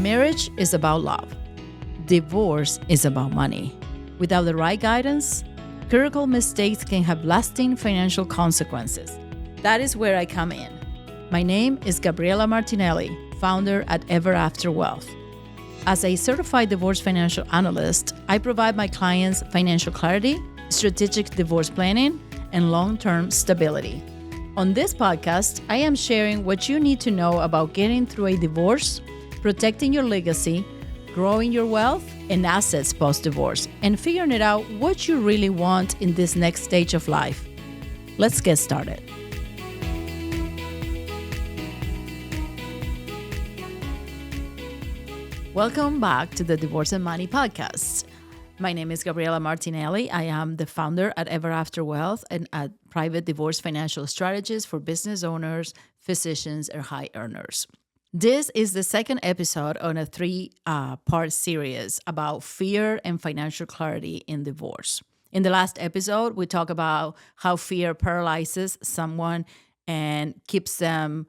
Marriage is about love. Divorce is about money. Without the right guidance, critical mistakes can have lasting financial consequences. That is where I come in. My name is Gabriella Martinelli, founder at Ever After Wealth. As a certified divorce financial analyst, I provide my clients financial clarity, strategic divorce planning, and long-term stability. On this podcast, I am sharing what you need to know about getting through a divorce, protecting your legacy, growing your wealth and assets post-divorce, and figuring it out what you really want in this next stage of life. Let's get started. Welcome back to the Divorce and Money podcast. My name is Gabriella Martinelli. I am the founder at Ever After Wealth and a private divorce financial strategist for business owners, physicians, or high earners. This is the second episode on a three-part series about fear and financial clarity in divorce. In the last episode, we talked about how fear paralyzes someone and keeps them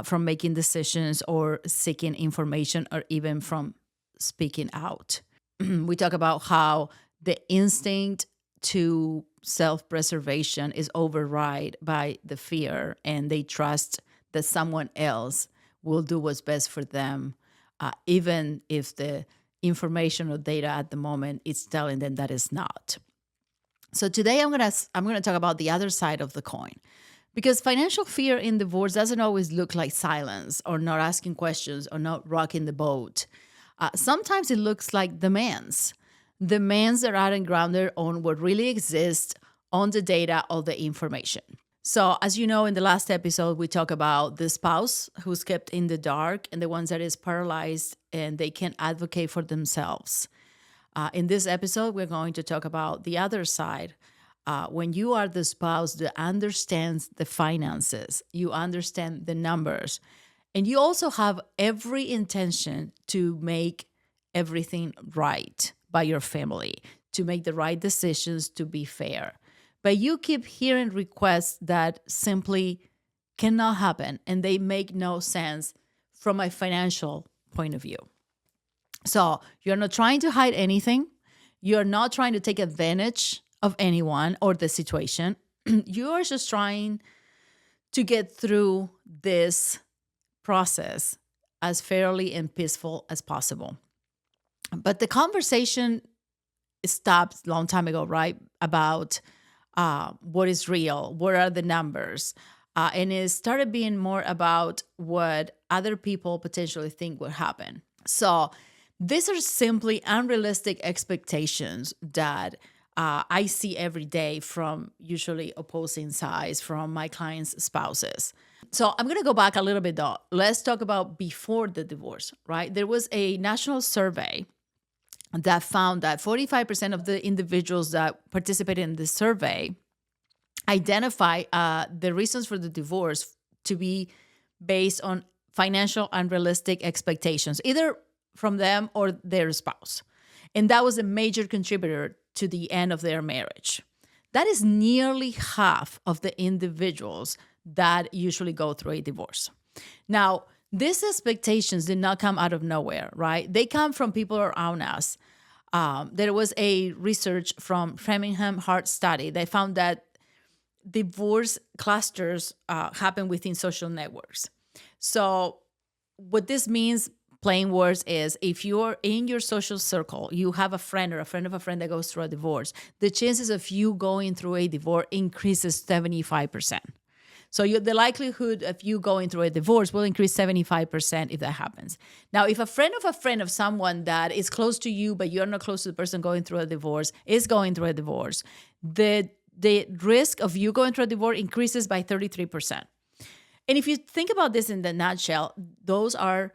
from making decisions or seeking information or even from speaking out. We talk about how the instinct to self-preservation is override by the fear, and they trust that someone else will do what's best for them, even if the information or data at the moment is telling them that it's not. So today I'm gonna talk about the other side of the coin, because financial fear in divorce doesn't always look like silence or not asking questions or not rocking the boat. Sometimes it looks like demands that aren't grounded on what really exists on the data or the information. So as you know, in the last episode, we talk about the spouse who's kept in the dark and the ones that is paralyzed and they can't advocate for themselves. In this episode, we're going to talk about the other side. When you are the spouse that understands the finances, you understand the numbers, and you also have every intention to make everything right by your family, to make the right decisions, to be fair. But you keep hearing requests that simply cannot happen, and they make no sense from a financial point of view. So you're not trying to hide anything. You're not trying to take advantage of anyone or the situation. You are just trying to get through this process as fairly and peaceful as possible. But the conversation stopped a long time ago, right? About what is real, what are the numbers, and it started being more about what other people potentially think would happen. So these are simply unrealistic expectations that I see every day from usually opposing sides, from my clients' spouses. So I'm going to go back a little bit though. Let's talk about before the divorce, right? There was a national survey that found that 45% of the individuals that participated in this survey identify the reasons for the divorce to be based on financial unrealistic expectations, either from them or their spouse. And that was a major contributor to the end of their marriage. That is nearly half of the individuals that usually go through a divorce. Now, these expectations did not come out of nowhere, right? They come from people around us. There was a research from Framingham Heart Study that found that divorce clusters happen within social networks. So what this means, plain words, is if you're in your social circle, you have a friend or a friend of a friend that goes through a divorce, the chances of you going through a divorce increases 75%. So the likelihood of you going through a divorce will increase 75% if that happens. Now, if a friend of someone that is close to you, but you're not close to the person going through a divorce, is going through a divorce, the risk of you going through a divorce increases by 33%. And if you think about this in the nutshell, those are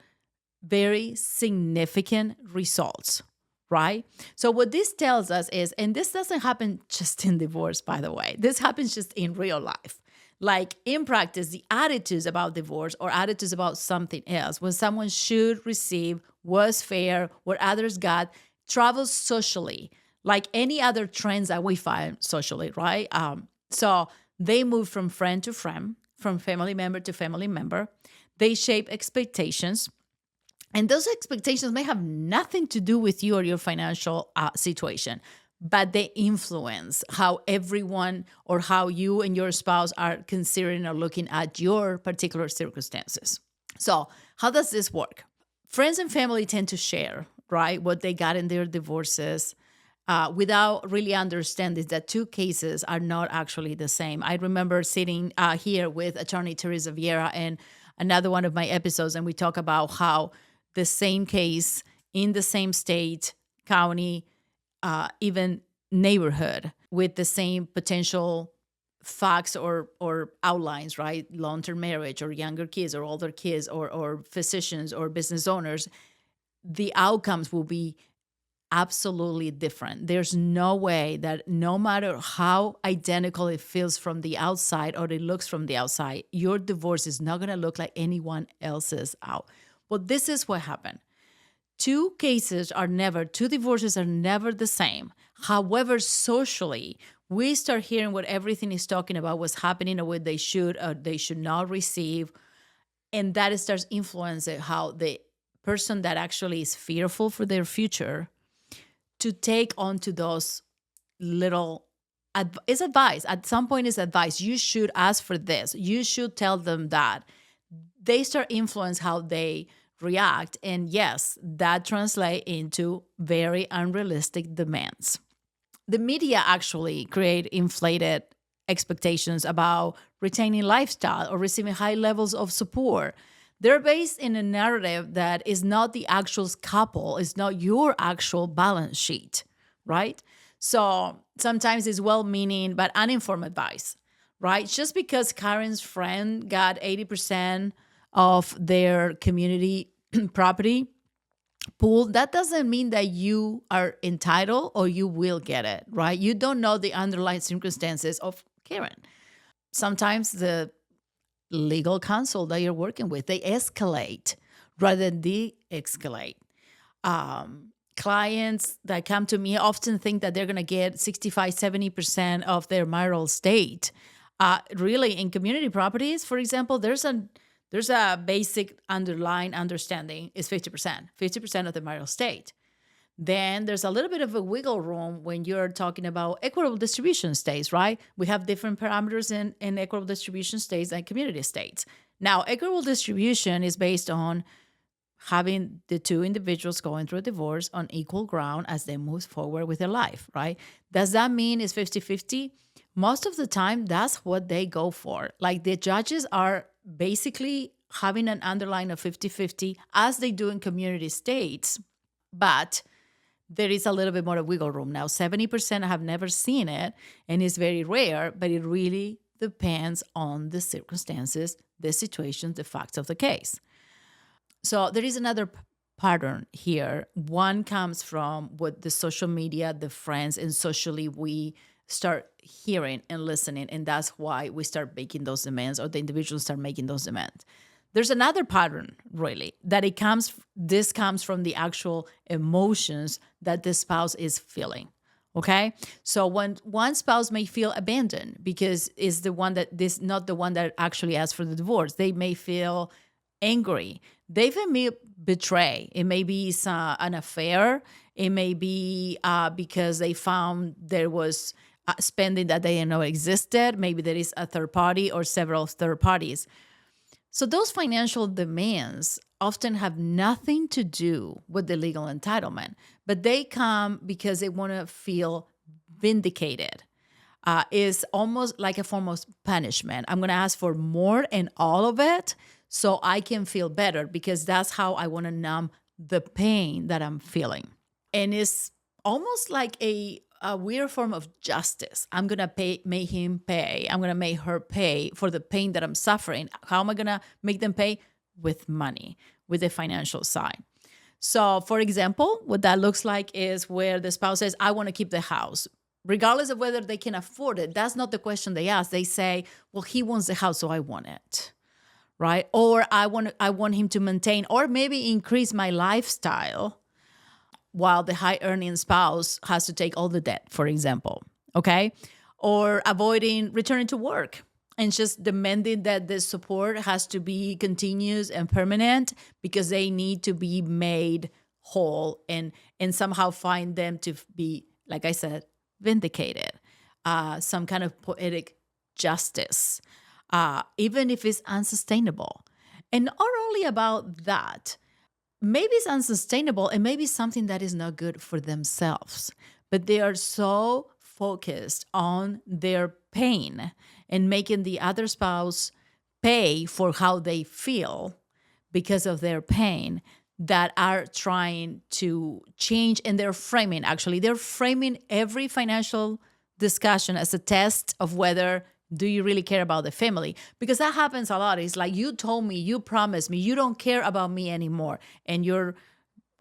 very significant results, right? So what this tells us is, and this doesn't happen just in divorce, by the way, this happens just in real life. Like in practice, the attitudes about divorce or attitudes about something else, when someone should receive, was fair, what others got, travels socially, like any other trends that we find socially, right? So they move from friend to friend, from family member to family member. They shape expectations. And those expectations may have nothing to do with you or your financial situation, but they influence how everyone or how you and your spouse are considering or looking at your particular circumstances. So, how does this work? Friends and family tend to share, right, what they got in their divorces without really understanding that two cases are not actually the same. I remember sitting here with attorney Teresa Vieira in another one of my episodes, and we talk about how the same case in the same state, county, even neighborhood with the same potential facts or outlines, right? Long-term marriage or younger kids or older kids or physicians or business owners, the outcomes will be absolutely different. There's no way that no matter how identical it feels from the outside or it looks from the outside, your divorce is not going to look like anyone else's out. Well, this is what happened. Two divorces are never the same. However, socially, we start hearing what everything is talking about, what's happening or what they should or they should not receive. And that starts influencing how the person that actually is fearful for their future to take on to those little it's advice. At some point, it's advice. You should ask for this. You should tell them that. They start influence how they react. And yes, that translates into very unrealistic demands. The media actually create inflated expectations about retaining lifestyle or receiving high levels of support. They're based in a narrative that is not the actual couple, it's not your actual balance sheet, right? So sometimes it's well-meaning but uninformed advice, right? Just because Karen's friend got 80% of their community property pool, that doesn't mean that you are entitled or you will get it, right? You don't know the underlying circumstances of Karen. Sometimes the legal counsel that you're working with, they escalate rather than de-escalate. Clients that come to me often think that they're going to get 65, 70% of their marital estate. Really, in community properties, for example, there's a basic underlying understanding is 50% of the marital estate. Then there's a little bit of a wiggle room when you're talking about equitable distribution states, right? We have different parameters in equitable distribution states and community states. Now, equitable distribution is based on having the two individuals going through a divorce on equal ground as they move forward with their life, right? Does that mean it's 50-50? Most of the time, that's what they go for. Like the judges are basically having an underline of 50-50 as they do in community states, but there is a little bit more of wiggle room. Now, 70% have never seen it, and it's very rare, but it really depends on the circumstances, the situations, the facts of the case. So there is another pattern here. One comes from what the social media, the friends, and socially we start hearing and listening, and that's why we start making those demands, or the individuals start making those demands. There's another pattern, really, that this comes from the actual emotions that the spouse is feeling. Okay, so when one spouse may feel abandoned because is the one that this not the one that actually asked for the divorce, they may feel angry. They may betray. It may be an affair. It may be because they found there was spending that they didn't know existed. Maybe there is a third party or several third parties. So those financial demands often have nothing to do with the legal entitlement, but they come because they want to feel vindicated. Is almost like a form of punishment. I'm going to ask for more and all of it so I can feel better because that's how I want to numb the pain that I'm feeling. And it's almost like a weird form of justice. I'm going to make him pay. I'm going to make her pay for the pain that I'm suffering. How am I going to make them pay? With money, with the financial side. So, for example, what that looks like is where the spouse says, I want to keep the house. Regardless of whether they can afford it, that's not the question they ask. They say, well, he wants the house, so I want it, right? Or I want him to maintain or maybe increase my lifestyle while the high-earning spouse has to take all the debt, for example, okay? Or avoiding returning to work and just demanding that the support has to be continuous and permanent because they need to be made whole and somehow find them to be, like I said, vindicated, some kind of poetic justice, even if it's unsustainable. And not only about that, maybe it's unsustainable and maybe something that is not good for themselves, but they are so focused on their pain and making the other spouse pay for how they feel because of their pain that are trying to change. And they're framing every financial discussion as a test of whether do you really care about the family, because that happens a lot. It's like, you told me, you promised me, you don't care about me anymore, and you're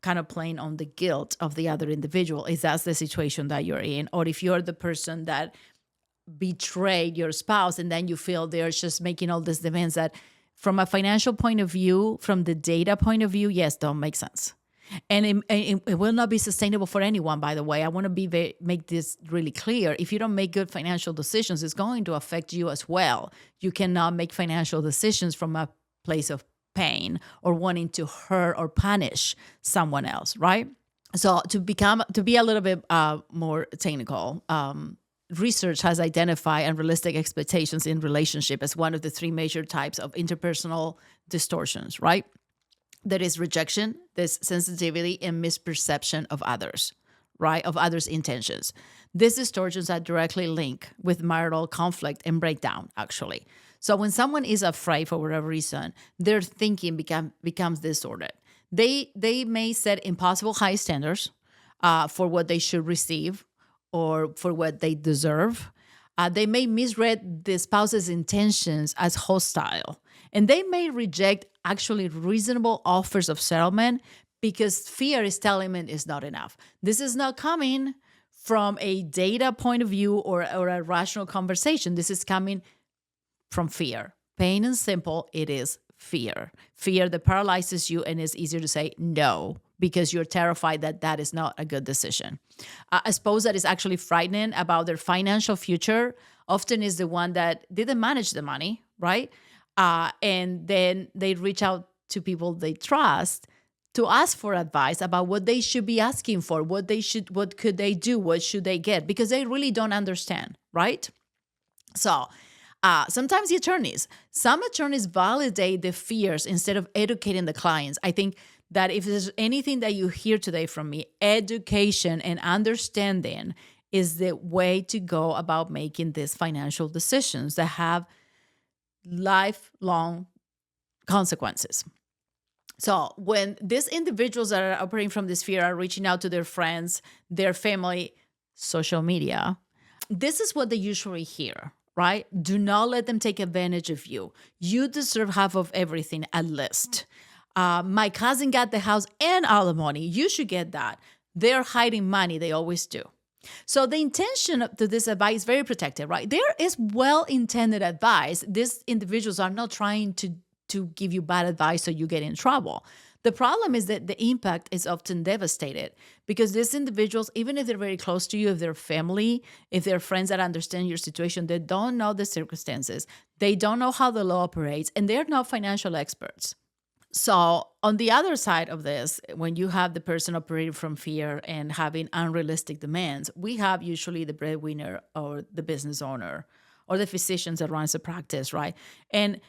kind of playing on the guilt of the other individual, if that's the situation that you're in, or if you're the person that betrayed your spouse and then you feel they're just making all these demands that from a financial point of view, from the data point of view, yes, don't make sense. And it will not be sustainable for anyone, by the way. I want to make this really clear. If you don't make good financial decisions, it's going to affect you as well. You cannot make financial decisions from a place of pain or wanting to hurt or punish someone else, right? So to be a little bit more technical, research has identified unrealistic expectations in relationship as one of the three major types of interpersonal distortions, right? There is rejection, there's sensitivity, and misperception of others, right? Of others' intentions. These distortions are directly linked with marital conflict and breakdown, actually. So when someone is afraid for whatever reason, their thinking becomes distorted. They may set impossible high standards for what they should receive or for what they deserve. They may misread the spouse's intentions as hostile. And they may reject actually reasonable offers of settlement because fear is telling them it's not enough. This is not coming from a data point of view or a rational conversation. This is coming from fear. Plain and simple, it is fear. Fear that paralyzes you, and it's easier to say no because you're terrified that that is not a good decision. A spouse that is actually frightening about their financial future often is the one that didn't manage the money, right? And then they reach out to people they trust to ask for advice about what they should be asking for, what could they do, what should they get, because they really don't understand, right? So sometimes some attorneys validate the fears instead of educating the clients. I think that if there's anything that you hear today from me, education and understanding is the way to go about making these financial decisions that have lifelong consequences. So when these individuals that are operating from this fear are reaching out to their friends, their family, social media, this is what they usually hear, right? Do not let them take advantage of you. You deserve half of everything at least. My cousin got the house and alimony. You should get that. They're hiding money. They always do. So the intention to this advice is very protective, right? There is well-intended advice. These individuals are not trying to give you bad advice so you get in trouble. The problem is that the impact is often devastated because these individuals, even if they're very close to you, if they're family, if they're friends that understand your situation, they don't know the circumstances. They don't know how the law operates, and they're not financial experts. So on the other side of this, when you have the person operating from fear and having unrealistic demands, we have usually the breadwinner or the business owner or the physician that runs a practice, right? And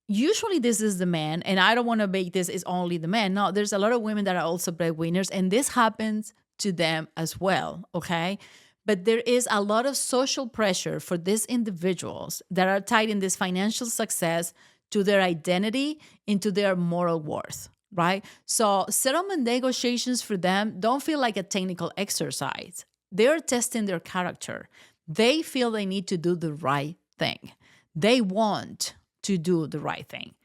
usually this is the man, and I don't want to make this is only the man. No, there's a lot of women that are also breadwinners, and this happens to them as well, okay? But there is a lot of social pressure for these individuals that are tied in this financial success to their identity, into their moral worth, right? So settlement negotiations for them don't feel like a technical exercise. They're testing their character. They feel they need to do the right thing. They want to do the right thing.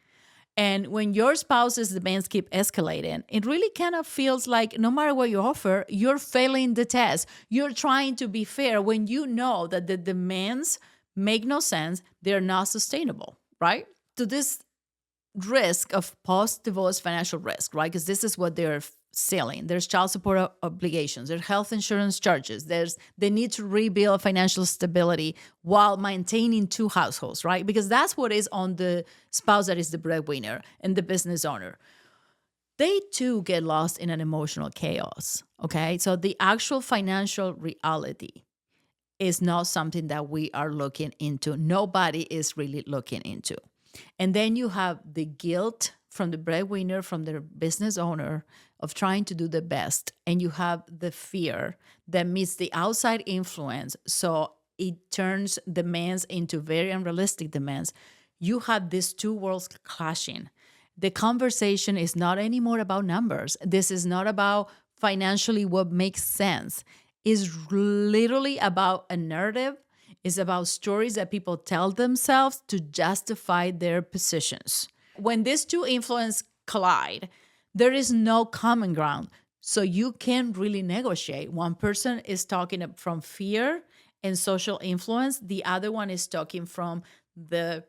And when your spouse's demands keep escalating, it really kind of feels like no matter what you offer, you're failing the test. You're trying to be fair when you know that the demands make no sense. They're not sustainable, right? To this risk of post-divorce financial risk, right? Because this is what they're selling. There's child support obligations, there's health insurance charges, there's the need to rebuild financial stability while maintaining two households, right? Because that's what is on the spouse that is the breadwinner and the business owner. They too get lost in an emotional chaos, okay? So the actual financial reality is not something that we are looking into. Nobody is really looking into. And then you have the guilt from the breadwinner, from the business owner of trying to do the best. And you have the fear that meets the outside influence. So it turns demands into very unrealistic demands. You have these two worlds clashing. The conversation is not anymore about numbers. This is not about financially what makes sense. It's literally about a narrative. It's about stories that people tell themselves to justify their positions. When these two influences collide, there is no common ground. So you can't really negotiate. One person is talking from fear and social influence. The other one is talking from the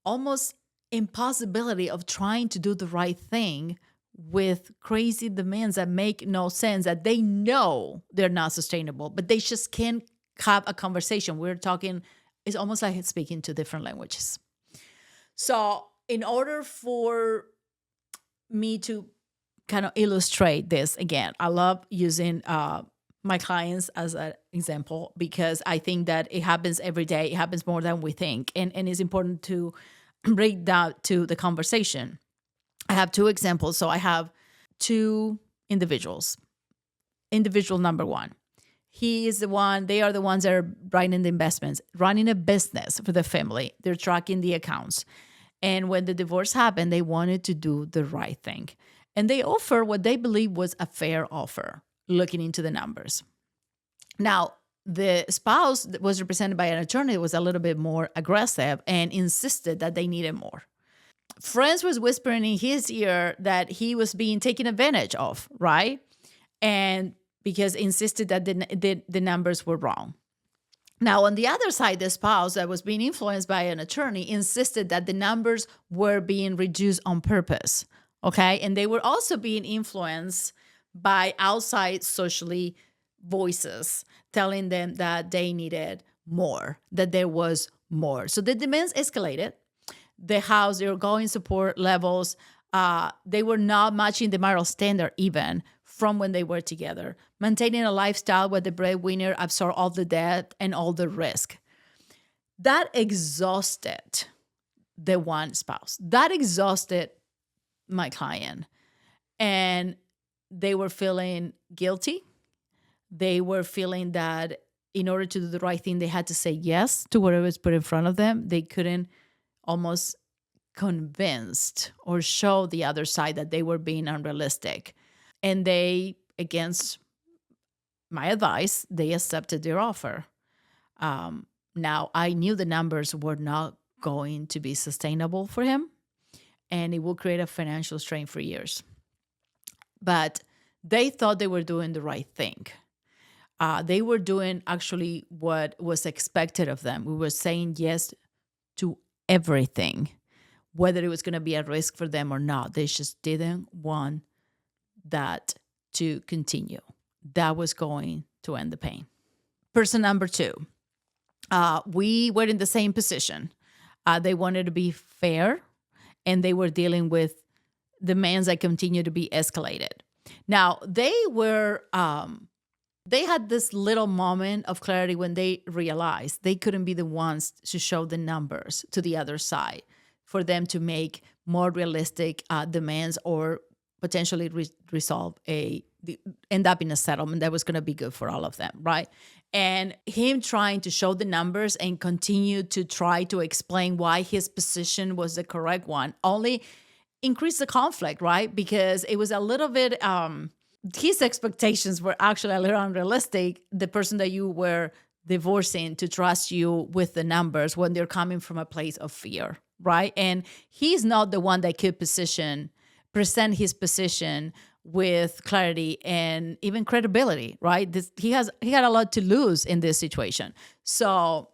almost impossibility of trying to do the right thing with crazy demands that make no sense, that they know they're not sustainable, but they just can't have a conversation. We're talking, it's almost like speaking two different languages. So in order for me to kind of illustrate this, again, I love using my clients as an example because I think that it happens every day. It happens more than we think. And it's important to break that to the conversation. I have two examples. So I have two individuals. Individual number one, they are the ones that are writing the investments, running a business for the family. They're tracking the accounts. And when the divorce happened, they wanted to do the right thing. And they offer what they believe was a fair offer, looking into the numbers. Now, the spouse that was represented by an attorney was a little bit more aggressive and insisted that they needed more. Friends was whispering in his ear that he was being taken advantage of, right? And because insisted that the numbers were wrong. Now, on the other side, the spouse that was being influenced by an attorney insisted that the numbers were being reduced on purpose, okay? And they were also being influenced by outside socially voices telling them that they needed more, that there was more. So the demands escalated. The house, their going support levels, they were not matching the marital standard even from when they were together, maintaining a lifestyle where the breadwinner absorbed all the debt and all the risk. That exhausted the one spouse. That exhausted my client. And they were feeling guilty. They were feeling that in order to do the right thing, they had to say yes to whatever was put in front of them. They couldn't almost convinced or show the other side that they were being unrealistic. And they, against my advice, they accepted their offer. Now, I knew the numbers were not going to be sustainable for him, and it will create a financial strain for years. But they thought they were doing the right thing. They were doing actually what was expected of them. We were saying yes to everything, whether it was going to be a risk for them or not. They just didn't want that to continue. That was going to end the pain. Person number two, we were in the same position. They wanted to be fair, and they were dealing with demands that continue to be escalated. Now, they had this little moment of clarity when they realized they couldn't be the ones to show the numbers to the other side for them to make more realistic demands or potentially end up in a settlement that was going to be good for all of them, right? And him trying to show the numbers and continue to try to explain why his position was the correct one only increased the conflict, right? Because it was a little bit, his expectations were actually a little unrealistic. The person that you were divorcing to trust you with the numbers when they're coming from a place of fear, right? And he's not the one that could present his position with clarity and even credibility, right? He had a lot to lose in this situation. So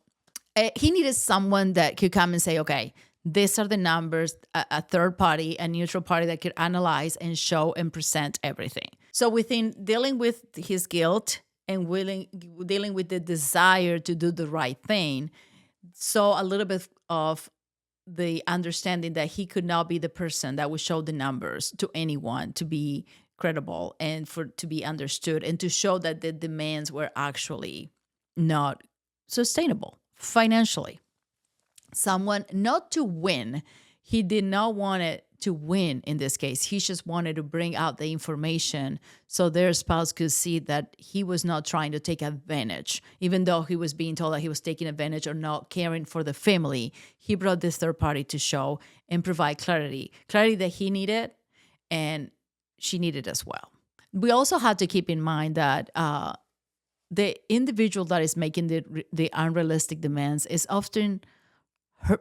he needed someone that could come and say, okay, these are the numbers, a third party, a neutral party that could analyze and show and present everything. So within dealing with his guilt and dealing with the desire to do the right thing, saw a little bit of the understanding that he could not be the person that would show the numbers to anyone to be credible and for to be understood, and to show that the demands were actually not sustainable financially. Someone not to win. He did not want it to win in this case. He just wanted to bring out the information so their spouse could see that he was not trying to take advantage. Even though he was being told that he was taking advantage or not caring for the family, he brought this third party to show and provide clarity that he needed and she needed as well. We also have to keep in mind that the individual that is making the unrealistic demands is often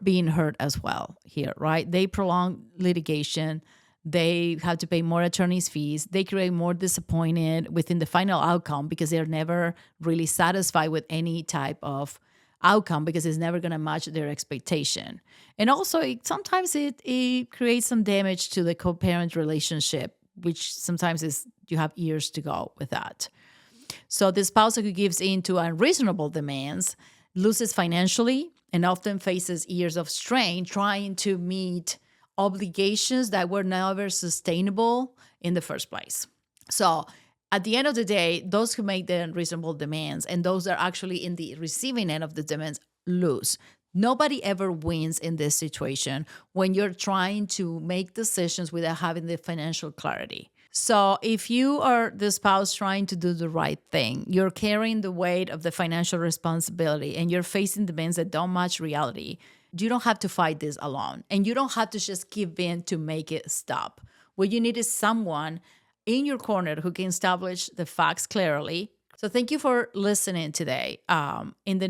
being hurt as well here, right? They prolong litigation. They have to pay more attorney's fees. They create more disappointment within the final outcome because they're never really satisfied with any type of outcome because it's never going to match their expectation. And also, sometimes it creates some damage to the co-parent relationship, which sometimes you have years to go with that. So the spouse who gives in to unreasonable demands loses financially and often faces years of strain trying to meet obligations that were never sustainable in the first place. So at the end of the day, those who make the unreasonable demands and those that are actually in the receiving end of the demands lose. Nobody ever wins in this situation when you're trying to make decisions without having the financial clarity. So if you are the spouse trying to do the right thing, you're carrying the weight of the financial responsibility and you're facing demands that don't match reality, you don't have to fight this alone. And you don't have to just give in to make it stop. What you need is someone in your corner who can establish the facts clearly. So thank you for listening today. In the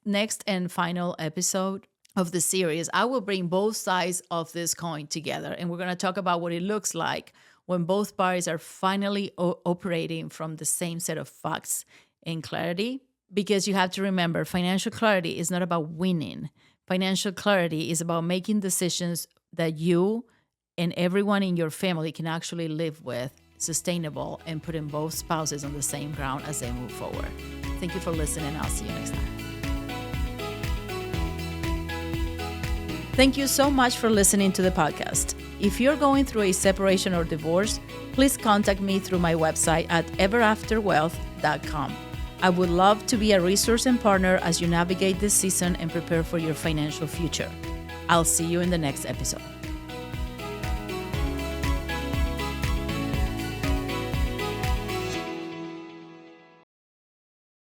next and final episode of the series, I will bring both sides of this coin together. And we're going to talk about what it looks like when both parties are finally operating from the same set of facts and clarity. Because you have to remember, financial clarity is not about winning. Financial clarity is about making decisions that you and everyone in your family can actually live with, sustainable, and putting both spouses on the same ground as they move forward. Thank you for listening. I'll see you next time. Thank you so much for listening to the podcast. If you're going through a separation or divorce, please contact me through my website at everafterwealth.com. I would love to be a resource and partner as you navigate this season and prepare for your financial future. I'll see you in the next episode.